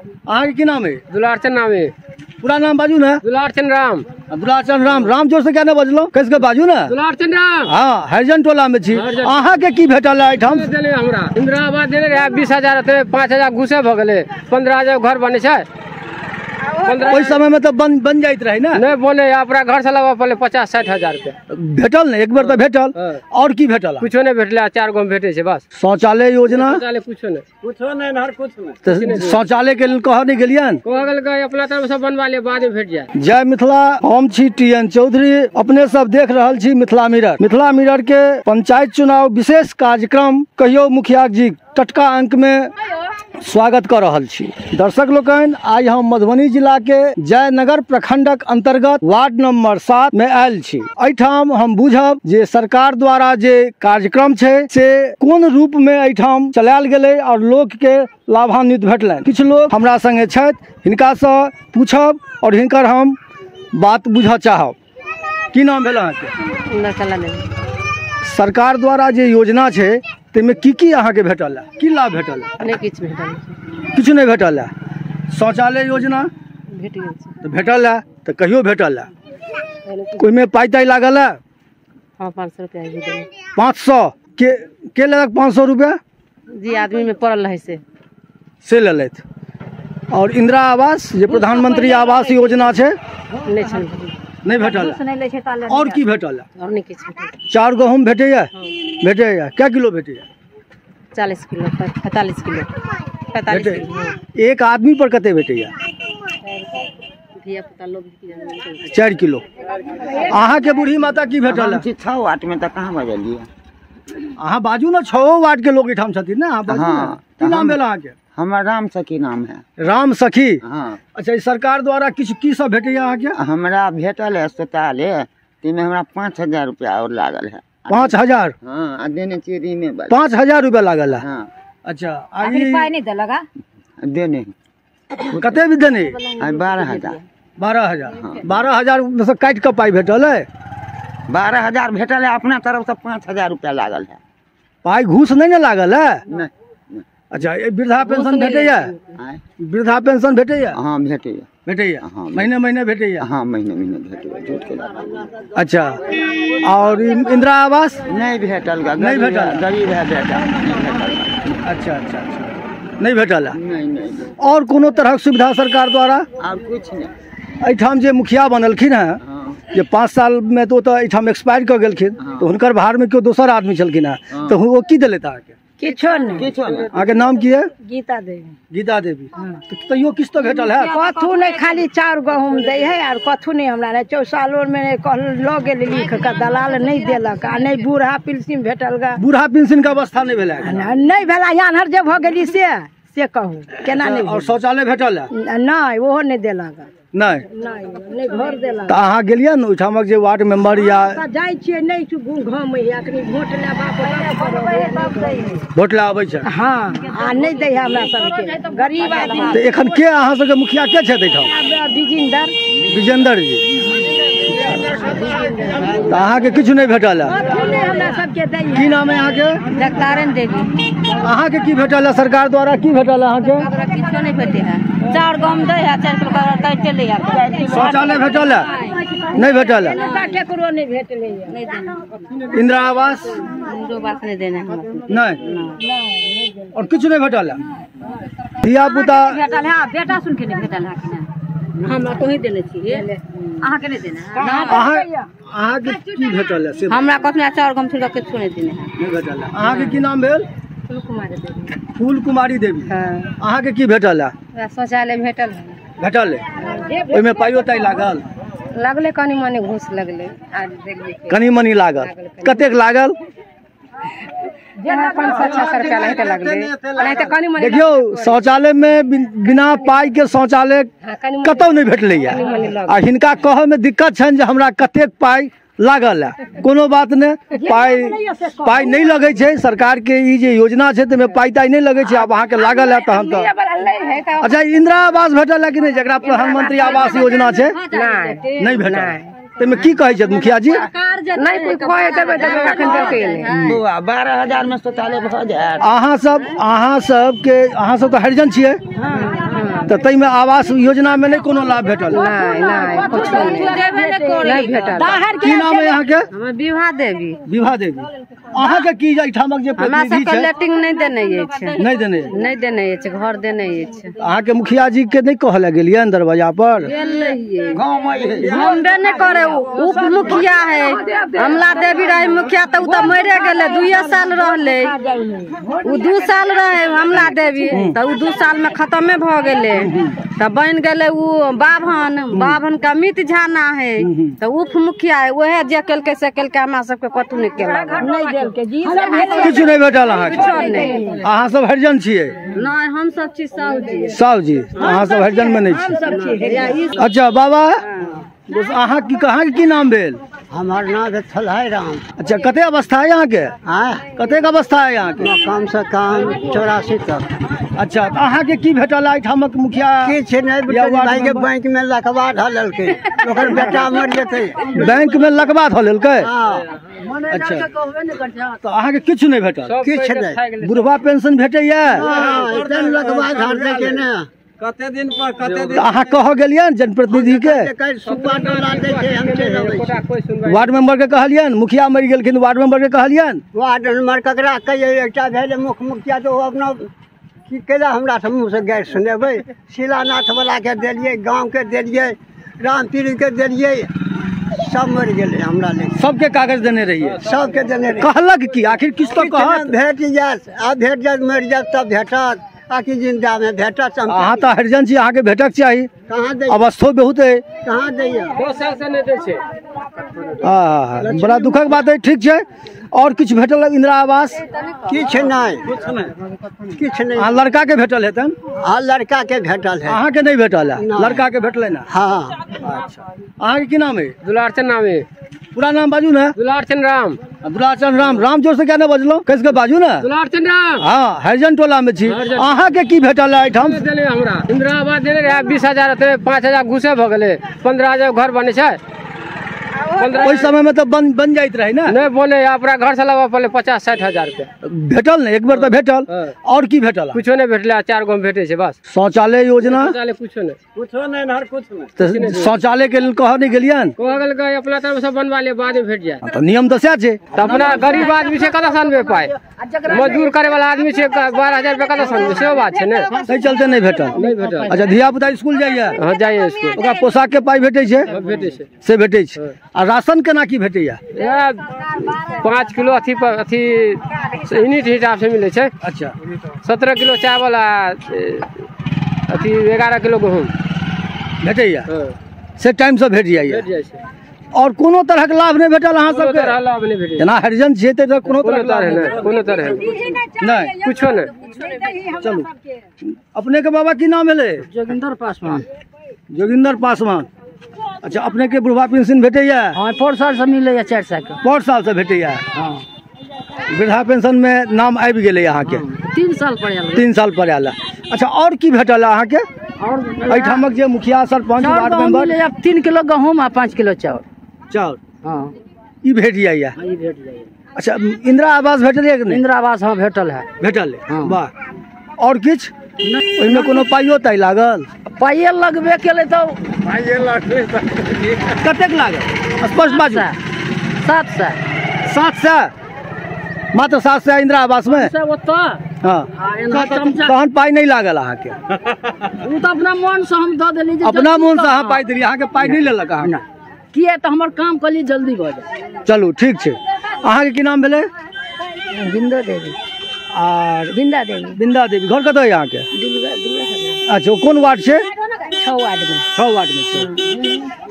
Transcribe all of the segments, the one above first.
अहाँ के की नाम है? दुलारचंद नाम है। पूरा नाम बाजू ना? दुलारचंद राम। दुलारचंद राम। राम जोर से क्या ना बजलो? कैसे बाजू ना? दुलारचंद राम। हाँ, हरिजन टोला में छी। अहाँ के की भेटल है एठाम? हमरा इंदिरा आवास देले रहे 20,000 थे, 5,000 घुसे भ गेले, 15,000 घर बने छै। ओहि समय में तो बन जाइत रहे ना? नहीं बने, अपना घर से लगा पड़े 50-60 हजार रुपया भेटल ने एक बार तो भेटल। और की भेटल? कुछो नहीं भेटले, 4 गो में भेटे छै बस। शौचालय योजना? शौचालय कुछो नहीं हर कुछ नहीं। शौचालय के लिए कह नहीं गेलियन? कह गेल अपना तरफ से बनवा ले, बाद में भेट जाए। जय मिथिला, हम छी TN चौधरी। अपने सब देख रहल छी मिथिला मिरर। मिथिला मिरर के पंचायत चुनाव विशेष कार्यक्रम कहियो मुखिया जी टटका अंक में स्वागत कर रहल छी। दर्शक लोकन, आज हम मधुबनी जिला के जयनगर प्रखंडक अंतर्गत वार्ड नंबर 7 में आयल छी। एठाम हम बुझब जे सरकार द्वारा जे कार्यक्रम छै से कोन रूप में एठाम चलायल गेलै और लोक के लाभान्वित भेटलनि। किछु लोग हमरा संगे छथि, हिनका से पूछब और हिनकर हम बात बुझऽ चाहब। की नाम भेल अहाँके? सरकार द्वारा जे योजना छै तेमे की अहाँ के भेटल है? की लाभ भेटल है? नहीं किछ भेटल, किछु नहीं भेटल है। शौचालय योजना भेट गेल तो भेटल है, तो कहियो भेटल है? कोई में पाई ताई लागल है? हां 500 रुपया ही देले। 500 के लेलक? 500 रुपया जी आदमी में पड़ल रहे से लेलैथ। और इंदिरा आवास जे प्रधानमंत्री आवास योजना छै नहीं छै, नहीं भेटल है। और की भेटल है? और नहीं किछ भेटल। 4 गहूम भेटैया? भेटैया। क्या किलो भेटैया? 40 किलो 45 किलो 45 किलो। एक आदमी पर कते भेटैया? धिया पुता लोग 4 किलो। अहाँ के बूढ़ी माता की भेटल है? 6 वाट में तक कहाँ बजलिए? अहाँ बाजू ना, 6 वाट के लोग एठाम छथिन ना, अहाँ बाजू ना। की नाम भेल अहाँ के? हमारा राम सखी नाम है। राम सखी? हाँ। अच्छा, सरकार द्वारा किछु की सब भेटैया अहाँ के? हमरा भेटल है शौचालय, तिमे हमरा 5,000 रुपया और लागल है। 5,000? हाँ, देने चाहिए में 5,000 रुपया लागल है। हाँ। अच्छा, अभी पाई नहीं देलगा देने कते भी देने? 12,000। 12,000? 12,000 में से काट के पाई भेटल है? 12,000 भेटल है, अपना तरफ से 5,000 रुपया लागल है। पाई घूस नहीं ना लागल है? नहीं। अच्छा, ये वृद्धा पेंशन भेटैया? वृद्धा पेंशन भेटैया? हाँ भेटैया। भेटैया? हाँ, महीने महीने भेटैया? हाँ महीने भेटैया। झूठ के। अच्छा, और इंदिरा आवास? नहीं भेटल। नहीं भेटल? गरीब है बेटा। अच्छा, नहीं भेटल है। नहीं। और कोनो तरह सुविधा सरकार द्वारा? और कुछ नहीं। एठाम जे मुखिया बनलखिन है, जे 5 साल में तो एठाम एक्सपायर कर गेलखिन, तो हुनकर बाहर में क्यों दोसर आदमी छलखिन है, तो वो की देले अहाँके? किछो नहीं। अहाँके नाम की है? गीता देवी। गीता देवी। तो तैयो किस्त तो भेटल है? कथू नहीं, खाली 4 गहूम दे है और कथू नहीं हमरा नहीं। 4 सालों में लो गेल लिख के, दलाल नहीं देलक आ नहीं बूढ़ा पेंशन भेटल गा। बूढ़ा पेंशन का अवस्था नहीं भेला? नहीं भेला, यानहर जे भ गेली से कहू केना नहीं। और शौचालय भेटल है? नहीं, ओहो नहीं देलक। नहीं घर देलक। तो अहाँ गेलियै ने ओहिठामक जे वार्ड मेंबर या? जाइ छियै नहीं घूम अखनी वोट ले वोट ले आबै छै? हाँ, आ नहीं दे हमरा सबके गरीब आदमी। तो एखन के अहाँ सबके मुखिया के छथि एठाम? विजेंदर जी। तो अहाँके किछु नहीं भेटल है? की नाम है अहाँके? जगतारण देवी। अहाँके की भेटल है सरकार द्वारा? की भेटल है अहाँके? किछो नहीं भेटे है। 4 गहूम दे है, 4 किलो काटते ले है। शौचालय भेटल है? नहीं भेटल है। केकरो नहीं भेटले है। इंदिरा आवास? नहीं देना नहीं। और कुछ नहीं भेटल है? धिया पुता भेटल है? बेटा सुन के नहीं भेटल है। हमरा तो ही देने छिए, अहाँ के नहीं देना है। अहाँ के की भेटल है से? हमरा कखनो 4 गहूम छिड़क के छोड़े देने है। नहीं भेटल है। अहाँ के की नाम भेल? फूल कुमारी देवी। हाँ। अहाँ के की भेटल है? शौचालय भेटल है। भेटल है? ओहिमे पाइयो ताई लागल? लगले कनी मनी घूस लगले। आज देखबे कनी मनी लागल? कतेक लागल? 500-600 रुपया लगते लगले। नहीं तो कनी मनी। देखियो, शौचालय में बिना पाई के शौचालय कतौ नहीं भेटलैया। आ हिनका कह में दिक्कत छन जे हमरा कतेक पाई लागल है। कोनो बात नहीं, पाई नहीं लगे छे। सरकार के ई जे योजना छे तमे पाई ताई नहीं लगे छे। अब अहाँ के लागल है तहन तो। अच्छा, इंदिरा आवास भेटल है कि नहीं? जकरा प्रधानमंत्री आवास योजना छे नहीं भेटल। तमे की कहे छथि मुखिया जी? नहीं कोई कहे देबे त अखन देके नहीं। बुआ 12,000 में शौचालय भ जाए। अहाँ सब तो हरिजन छिए, तो तई में आवास योजना में नहीं कोनो लाभ भेटल? नहीं कुछ नहीं भेटल। की नाम है यहाँ के? हमें विवाह देवी। विवाह देवी। अहाँ के की ठामक जे हमरा प्रतिनिधि सबके छै लेटिंग नहीं देने छै। नहीं देने? नहीं देने छै, घर देने छै। अहाँ के मुखिया जी के नहीं कहल गेलिए दरवाजा पर? गेल रहिए, घूमबे नहीं करे। उप मुखिया है अमला देवी रहे मुखिया, तो उ तो मरे गेले, 2 साल रहले। उ 2 साल रहे अमला देवी, तो उ 2 साल में खत्मे भ गेले। तब बन गेले उ बाभन का अमित झा ना है, तो उप मुखिया है, वह जे केलके से केलके, हमरा सबके कतौ नहीं केलक। कुछ नहीं भेटल अहाँ के? अहाँ सब हरिजन छियै? नहीं, हम सब छी साहू जी। साहू जी, अहाँ सब हरिजन में नहीं छी? अच्छा बाबा, अहाँ की कहाँ के की नाम भेल? हमार नाम है थलहाई राम। अच्छा, कते अवस्था है यहाँ के? कते अवस्था है यहाँ के? कम से कम 84 तक। अच्छा, तो अहाँ के की भेटल ठामक मुखिया? किछ नहीं भेटल भाई के, बैंक में लखबा धललकै, ओकर बेटा मर जेतै। बैंक में लकबा धलेलकै? हां। अच्छा, तो अहाँ के किछ नहीं भेटल? किछ नहीं। बुढ़वा पेंशन भेटैया? हां, इतन लखबा धर दे के ने। कते दिन पर कते दिन अहाँ कह गेलियन जनप्रतिनिधि के? सुबह डोला दे छै, हम चलि अबै। वार्ड मेंबर के कहलियन? मुखिया मरि गेलखिन, वार्ड मेंबर के कहलियन? वार्ड मेंबर ककरा कहिए? एकटा भेल मुख्य मुखिया, तो अपना की केला हमरा समूह से गैर सुनेबै। शिलानाथ वाला के देलिए, गांव के देलिए, रामपीर के देलिए, सब मर गेले। हमरा ले सबके कागज देने रहिए? सबके देने रहिए। कहलक की आखिर किस तो कहत? भेट जात, आ भेट जात, मर जात तब भेटत, आखिर जिंदा में भेटत। अहाँ तो हरिजन छी, अहाँ के भेटक चाही। कहाँ दे? अवस्थो बहुत है। कहाँ दैया? 2 साल से नहीं दे छै। बड़ा दुखक बात है। ठीक है, और कुछ भेटल इंदिरा आवास? किछ नहीं, किछ नहीं। अहाँ लड़का के भेटल हेतन? हाँ, लड़का के भेटल है। अहाँ के नहीं भेटल है? लड़का के भेटल है ना? हाँ। अच्छा, अहाँ के की नाम है? दुलारचंद नाम है। पूरा नाम बाजू ना? दुलारचंद राम। दुलारचंद राम। राम जोर से क्या ना बजलो? कैसे के बाजू ना? दुलारचंद राम। हाँ, हरिजन टोला में छी। अहाँ के की भेटल है ठाम? देले हमरा इंदिरा आवास देले रहे 20,000, 5,000 घुसे भ गेले, 15,000 घर बने छै। ओहि समय में तो बन जाइत रहे ना? नहीं बोले, अपना घर से लगा पड़े 50-60 हजार रुपया भेटल ने? एक बार तो भेटल। और की भेटल? कुछो नहीं भेटले, 4 गो में भेटे छै बस। शौचालय योजना? शौचालय कुछो नहीं नहर कुछ नहीं। तो शौचालय के लिए कह नहीं गेलियन? कह गेल के अपना तरफ से बनवा ले, बाद में भेट जाए। तो नियम तो सह छै। तो अपना गरीब आदमी से कतऽ सनबे पाए? मजदूर करे वाला आदमी से 12,000 रुपया कतऽ सनबे? से बात छै ने। सही चलते नहीं भेटल? नहीं भेटल। अच्छा, धिया पुता स्कूल जाइए? हां जाइए स्कूल। ओकरा पोशाक के पाई भेटे छै? भेटे छै से भेटे छै। आ राशन केना की भेटैया? 5 किलो अथी पर अथी यूनिट हिसाब से मिले छै। अच्छा, 17 किलो चावल आ अथी 11 किलो गहूम भेटैया? से टाइम से भेट जाइए? भेट जाइ छै। और कोनो तरह के लाभ नहीं भेटल अहाँ कोनो सबके? तरह लाभ नहीं भेटे। जेना हरिजन छियै तऽ कोनो तरह के लाभ नहीं, कोनो तरह नहीं? कुछो नहीं। चलू, अपने के बाबा की नाम भेलै? जोगिंदर पासवान। जोगिंदर पासवान। अच्छा, अपने के बुढ़वा पेंशन भेटैया? हाँ, 4 साल से मिले 4 साल के। 4 साल से भेटैया? हाँ, वृद्धा पेंशन में नाम आबि गेलै अहाँ के? 3 साल पर आयल। 3 साल पर आयल। अच्छा, और की भेटल अहाँ के? और एहिठामक जे मुखिया सरपंच वार्ड मेंबर? 3 किलो गहूम आ 5 किलो चावल। चाउर? हाँ, ई भेट जाइया? ये भेट जाइए। अच्छा, इंदिरा आवास भेटल है कि नहीं? इंदिरा आवास हाँ भेटल है। भेटल है? हाँ। वाह। और किछ? ओहिमे कोनो पाइयो ताई लागल? पाइये लगबे केले तो कतेक लागल? स्पष्ट बाजू। 700। 700? मात्र 700 इंदिरा आवास में? हाँ, तहन पाई नहीं लागल अहाँ के? वो तो अपना मन से हम दे देली। अपना मन से अहाँ पाई देली? अहाँ के पाई नहीं लेलक अहाँ? किए तो हमार काम कली जल्दी भ जाए। चलू, ठीक छै। अहाँ के की नाम भेलै? बिंदा देवी। आर बिंदा देवी। बिंदा देवी। घर कतऽ है अहाँ के? अच्छा, कोन वार्ड छै? 6 वार्ड में। 6 वार्ड में छै।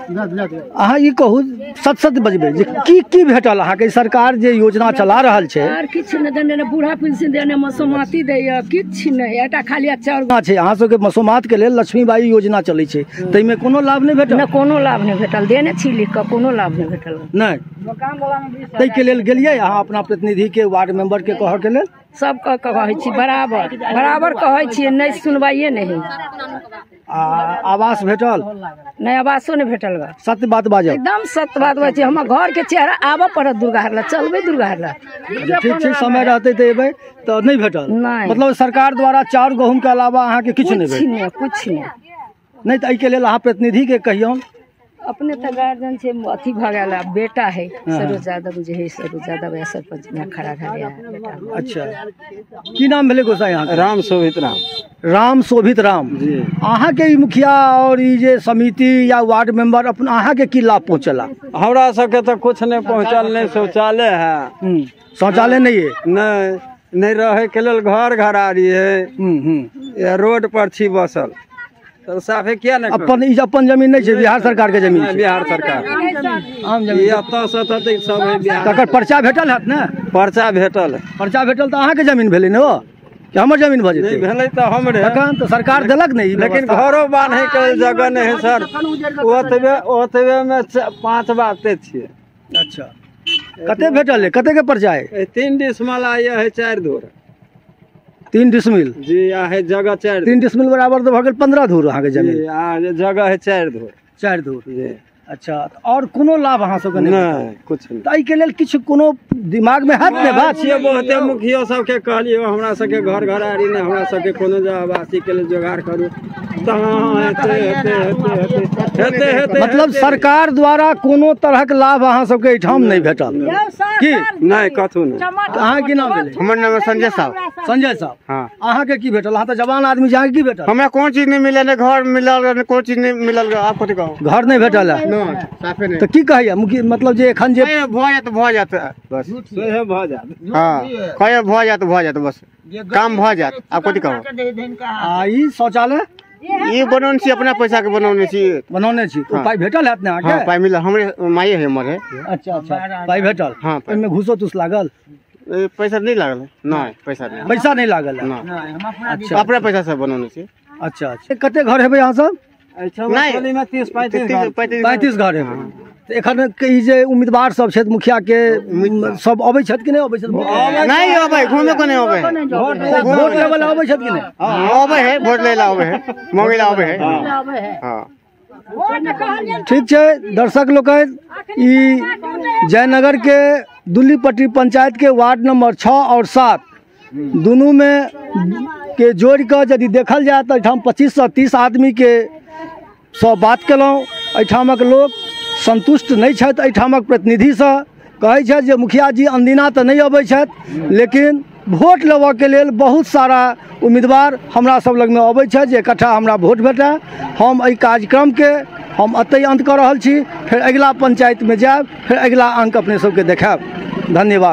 अहाँ ई कहू, सच बजबै जे की भेटल अहाँ के? सरकार जे योजना चला रहल छै? यार किछ न देने ने, बूढ़ा पेंशन देने, मसोमाती दैया, किछ नहीं। एटा खाली अचार छै। अहाँ सबके मसोमात के लेल लक्ष्मीबाई योजना चलै छै, तै में कोनो लाभ नहीं भेटल? न कोनो लाभ नहीं भेटल। देने छी लिख के, कोनो लाभ नहीं भेटल। नहीं? तै के लेल गेलियै अहाँ अपना प्रतिनिधि के, वार्ड मेंबर के कह के लेल? सबके कहै छी बराबर बराबर कहै छियै, नहीं सुनवाइए नहीं। आवास भेटल? नहीं आवासो नहीं भेटल बा। सत्य बात बाजब। एकदम सत्य बात बात छै। हमर घर के चेहरा आबऽ पड़त दुर्गाहार ला, चलबै दुर्गाहार ला। ठीक समय रहते तो एबै तो नहीं भेटल? नहीं। मतलब सरकार द्वारा चाउर गहूम के अलावा अहाँ के किछु नहीं भेटल? कुछ नहीं तो एहि लेल अहाँ प्रतिनिधि के कहियौन। अपने तो गार्जियन से अथी भ गया, बेटा है सरोज यादव जे है, सरोज यादव है सरपंच में खड़ा भए गया। अच्छा, की नाम भेले गोसाई यहाँ? राम शोभित राम। राम शोभित राम जी। अहाँ के ई मुखिया और ई जे समिति या वार्ड मेंबर अपन अहाँ के की लाभ पहुँचला? हमरा सबके तो कुछ नहीं पहुँचल, नहीं शौचालय है, शौचालय नहीं है, नहीं रहे के लेल घर घरारी है, रोड पर छी बसल, तो साफे किया नहीं? अपन जमीन नहीं है, बिहार सरकार के जमीन है। बिहार सरकार आम जमीन सब है बिहार। तकर पर्चा भेटल है ना? पर्चा भेटल, पर्चा भेटल तो अहाँ के जमीन भेले न हो कि हमर जमीन भऽ जेतै? भेलै तो हमरे, तखन तो सरकार देलक नहीं, लेकिन घरो बांधे के जगह नहीं है सर। ओतबे में 5 बाते छियै। अच्छा, कते भेटल है? कते के पर्चा है? 3 डिसमिल आया है 4 धूर। 3 डिसमिल जी है जगह 4। 3 डिसमिल बराबर तो भऽ गेल 15 धूर अहाँ के जमीन। जगह है 4 धूर। 4 धूर जी। अच्छा, और कोनो लाभ अहाँ सबके नहीं? कुछ नहीं। ताहि के लेल किछु कोनो दिमाग में हैत ने बात? छियै बहुते मुखियो सबके कहलियो हमरा सबके घर घरारी ने, हमरा सबके कोनो आवासी के लेल जोगाड़ करू, मतलब सरकार द्वारा कोनो तरहक लाभ अहाँ सबके एहिठाम नहीं भेटल की? नहीं, कथू नहीं। अहाँ की नाम भेलै? हमर नाम संजय साहब। संजय साहब, हाँ। अहाँ के की भेटल? अहाँ तो जवान आदमी छी, अहाँ के की भेटल? हमें कोन चीज नहीं मिलल, ने घर मिलल, ने कोन चीज नहीं मिलल। आप कथि कहू? घर नहीं भेटल है? साफे नहीं। तो की कहैया मुखिया, मतलब जे एखन जे भऽ जात बस, भऽ जात। हाँ कहे भऽ जात बस, काम भऽ जात। आप कथि कहू? ई शौचालय ये बनौने छी, अपना पैसा के बनौने छी। बनौने छी तो पाई भेटल हैत ने अहाँ के? हाँ पाई मिलल, हमरे माये है हमर है। अच्छा अच्छा, पाई भेटल? हाँ। ओहिमे घूसो तूस लागल? पैसा नहीं लागल? नहीं पैसा नहीं। पैसा नहीं लागल है? अच्छा, अपना पैसा से बनौने छी। अच्छा अच्छा, कते घर हेबै अहाँ सब? नहीं, 30-35 घर हेबै। तो एखन के ई जे उम्मीदवार सब छथि मुखिया के, सब अबै छथि कि नहीं अबै छथि? नहीं अबै, घूमे को नहीं अबै है। वोट लेवल अबै छथि कि नहीं? अबै है, वोट ले ला अबै है, मांगे ला अबै है। हाँ ठीक है दर्शक लोकन, ई जयनगर के दुल्लीपट्टी पंचायत के वार्ड नंबर 6 और 7 दोनों में के जोड़ कर यदि देखल जाए तो एहिठाम 25 से 30 आदमी के सौ बात केलहुँ। एहिठामक लोग संतुष्ट नहीं छथि एहिठामक प्रतिनिधि से, कहै छथि जे मुखिया जी अनदिना तो नहीं अबै छथि, लेकिन वोट लेबऽ के लेल बहुत सारा उम्मीदवार हमरा सब लग में अबै छथि जे इकट्ठा हमरा वोट भेटै। हम एहि कार्यक्रम के हम एतै अंत कऽ रहल छी, फिर अगिला पंचायत में जायब, फिर अगिला अंक अपने सबके देखायब। धन्यवाद।